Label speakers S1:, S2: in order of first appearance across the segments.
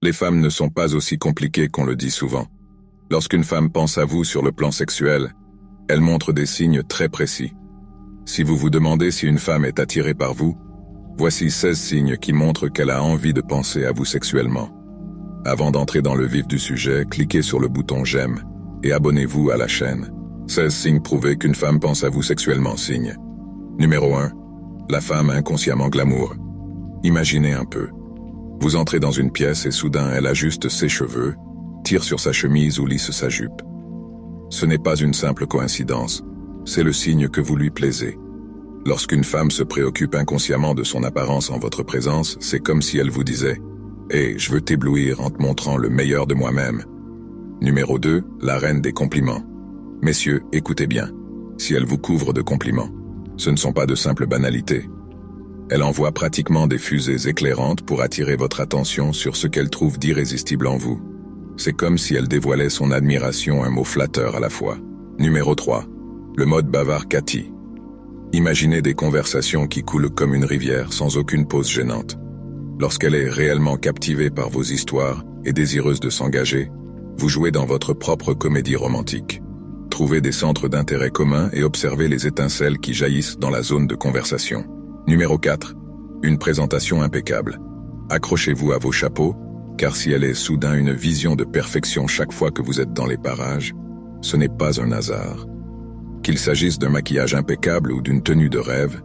S1: Les femmes ne sont pas aussi compliquées qu'on le dit souvent. Lorsqu'une femme pense à vous sur le plan sexuel, elle montre des signes très précis. Si vous vous demandez si une femme est attirée par vous, voici 16 signes qui montrent qu'elle a envie de penser à vous sexuellement. Avant d'entrer dans le vif du sujet, cliquez sur le bouton j'aime et abonnez-vous à la chaîne. 16 signes prouvés qu'une femme pense à vous sexuellement. Signe. Numéro 1. La femme inconsciemment glamour. Imaginez un peu. Vous entrez dans une pièce et soudain elle ajuste ses cheveux, tire sur sa chemise ou lisse sa jupe. Ce n'est pas une simple coïncidence, c'est le signe que vous lui plaisez. Lorsqu'une femme se préoccupe inconsciemment de son apparence en votre présence, c'est comme si elle vous disait « Hey, je veux t'éblouir en te montrant le meilleur de moi-même ». Numéro 2, la reine des compliments. Messieurs, écoutez bien, si elle vous couvre de compliments, ce ne sont pas de simples banalités. Elle envoie pratiquement des fusées éclairantes pour attirer votre attention sur ce qu'elle trouve d'irrésistible en vous. C'est comme si elle dévoilait son admiration, un mot flatteur à la fois. Numéro 3. Le mode bavard Cathy. Imaginez des conversations qui coulent comme une rivière sans aucune pause gênante. Lorsqu'elle est réellement captivée par vos histoires et désireuse de s'engager, vous jouez dans votre propre comédie romantique. Trouvez des centres d'intérêt communs et observez les étincelles qui jaillissent dans la zone de conversation. Numéro 4. Une présentation impeccable. Accrochez-vous à vos chapeaux, car si elle est soudain une vision de perfection chaque fois que vous êtes dans les parages, ce n'est pas un hasard. Qu'il s'agisse d'un maquillage impeccable ou d'une tenue de rêve,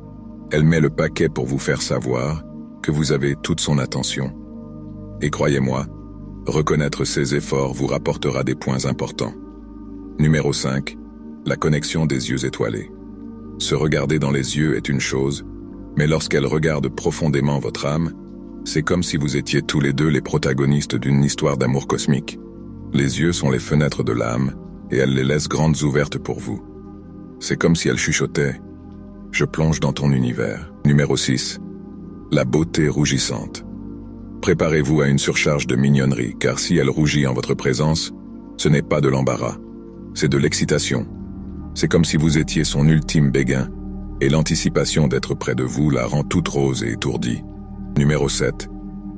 S1: elle met le paquet pour vous faire savoir que vous avez toute son attention. Et croyez-moi, reconnaître ses efforts vous rapportera des points importants. Numéro 5. La connexion des yeux étoilés. Se regarder dans les yeux est une chose, mais lorsqu'elle regarde profondément votre âme, c'est comme si vous étiez tous les deux les protagonistes d'une histoire d'amour cosmique. Les yeux sont les fenêtres de l'âme, et elle les laisse grandes ouvertes pour vous. C'est comme si elle chuchotait « Je plonge dans ton univers ». Numéro 6. La beauté rougissante. Préparez-vous à une surcharge de mignonnerie, car si elle rougit en votre présence, ce n'est pas de l'embarras, c'est de l'excitation. C'est comme si vous étiez son ultime béguin, et l'anticipation d'être près de vous la rend toute rose et étourdie. Numéro 7.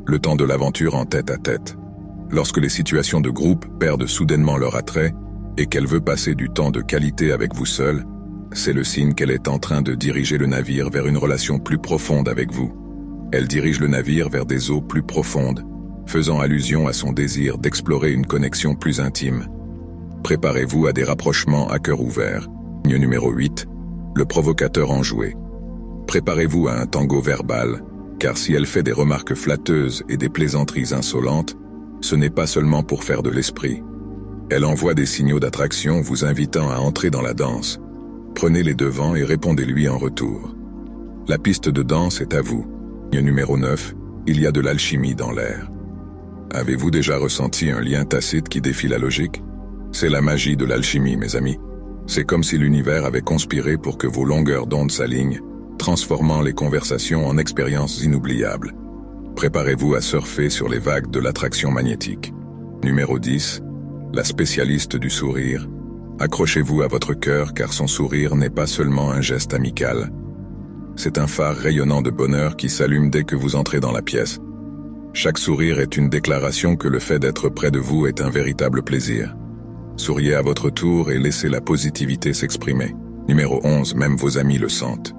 S1: Le temps de l'aventure en tête-à-tête. Lorsque les situations de groupe perdent soudainement leur attrait et qu'elle veut passer du temps de qualité avec vous seul, c'est le signe qu'elle est en train de diriger le navire vers une relation plus profonde avec vous. Elle dirige le navire vers des eaux plus profondes, faisant allusion à son désir d'explorer une connexion plus intime. Préparez-vous à des rapprochements à cœur ouvert. Signe numéro 8. Le provocateur enjoué. Préparez-vous à un tango verbal, car si elle fait des remarques flatteuses et des plaisanteries insolentes, ce n'est pas seulement pour faire de l'esprit. Elle envoie des signaux d'attraction vous invitant à entrer dans la danse. Prenez les devants et répondez-lui en retour. La piste de danse est à vous. Numéro 9. Il y a de l'alchimie dans l'air. Avez-vous déjà ressenti un lien tacite qui défie la logique? C'est la magie de l'alchimie, mes amis. C'est comme si l'univers avait conspiré pour que vos longueurs d'onde s'alignent, transformant les conversations en expériences inoubliables. Préparez-vous à surfer sur les vagues de l'attraction magnétique. Numéro 10. La spécialiste du sourire. Accrochez-vous à votre cœur car son sourire n'est pas seulement un geste amical. C'est un phare rayonnant de bonheur qui s'allume dès que vous entrez dans la pièce. Chaque sourire est une déclaration que le fait d'être près de vous est un véritable plaisir. Souriez à votre tour et laissez la positivité s'exprimer. Numéro 11. Même vos amis le sentent.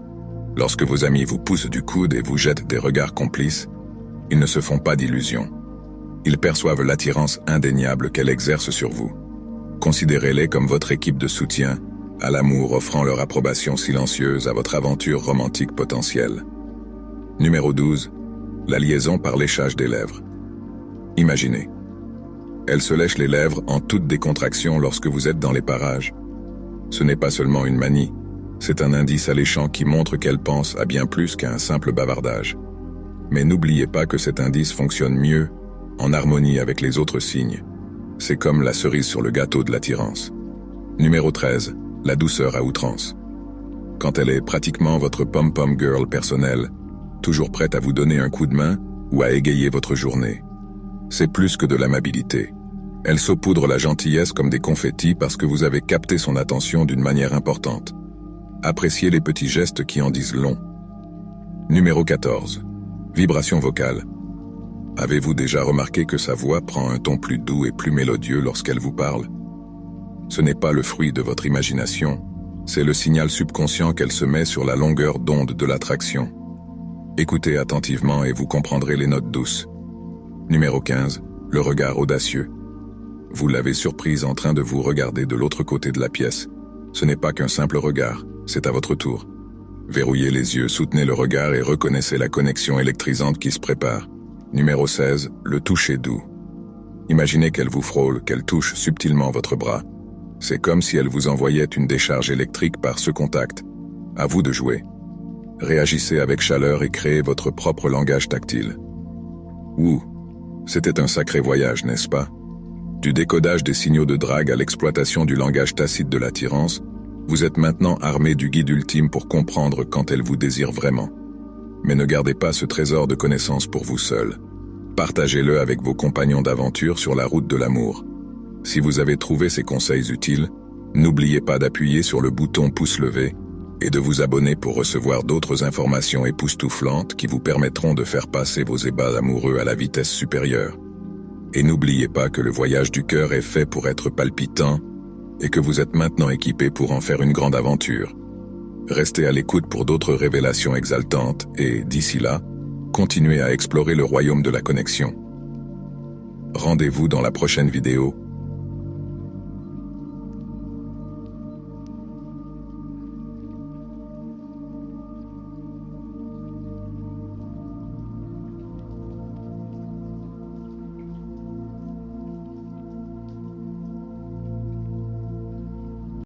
S1: Lorsque vos amis vous poussent du coude et vous jettent des regards complices, ils ne se font pas d'illusions. Ils perçoivent l'attirance indéniable qu'elle exerce sur vous. Considérez-les comme votre équipe de soutien, à l'amour offrant leur approbation silencieuse à votre aventure romantique potentielle. Numéro 12. La liaison par léchage des lèvres. Imaginez. Elle se lèche les lèvres en toute décontraction lorsque vous êtes dans les parages. Ce n'est pas seulement une manie, c'est un indice alléchant qui montre qu'elle pense à bien plus qu'à un simple bavardage. Mais n'oubliez pas que cet indice fonctionne mieux en harmonie avec les autres signes. C'est comme la cerise sur le gâteau de l'attirance. Numéro 13. La douceur à outrance. Quand elle est pratiquement votre pom-pom girl personnelle, toujours prête à vous donner un coup de main ou à égayer votre journée. C'est plus que de l'amabilité. Elle saupoudre la gentillesse comme des confettis parce que vous avez capté son attention d'une manière importante. Appréciez les petits gestes qui en disent long. Numéro 14. Vibration vocale. Avez-vous déjà remarqué que sa voix prend un ton plus doux et plus mélodieux lorsqu'elle vous parle? Ce n'est pas le fruit de votre imagination, c'est le signal subconscient qu'elle se met sur la longueur d'onde de l'attraction. Écoutez attentivement et vous comprendrez les notes douces. Numéro 15, le regard audacieux. Vous l'avez surprise en train de vous regarder de l'autre côté de la pièce. Ce n'est pas qu'un simple regard, c'est à votre tour. Verrouillez les yeux, soutenez le regard et reconnaissez la connexion électrisante qui se prépare. Numéro 16, le toucher doux. Imaginez qu'elle vous frôle, qu'elle touche subtilement votre bras. C'est comme si elle vous envoyait une décharge électrique par ce contact. À vous de jouer. Réagissez avec chaleur et créez votre propre langage tactile. Ouh, c'était un sacré voyage, n'est-ce pas? Du décodage des signaux de drague à l'exploitation du langage tacite de l'attirance, vous êtes maintenant armé du guide ultime pour comprendre quand elle vous désire vraiment. Mais ne gardez pas ce trésor de connaissances pour vous seul. Partagez-le avec vos compagnons d'aventure sur la route de l'amour. Si vous avez trouvé ces conseils utiles, n'oubliez pas d'appuyer sur le bouton pouce levé et de vous abonner pour recevoir d'autres informations époustouflantes qui vous permettront de faire passer vos ébats amoureux à la vitesse supérieure. Et n'oubliez pas que le voyage du cœur est fait pour être palpitant et que vous êtes maintenant équipé pour en faire une grande aventure. Restez à l'écoute pour d'autres révélations exaltantes et, d'ici là, continuez à explorer le royaume de la connexion. Rendez-vous dans la prochaine vidéo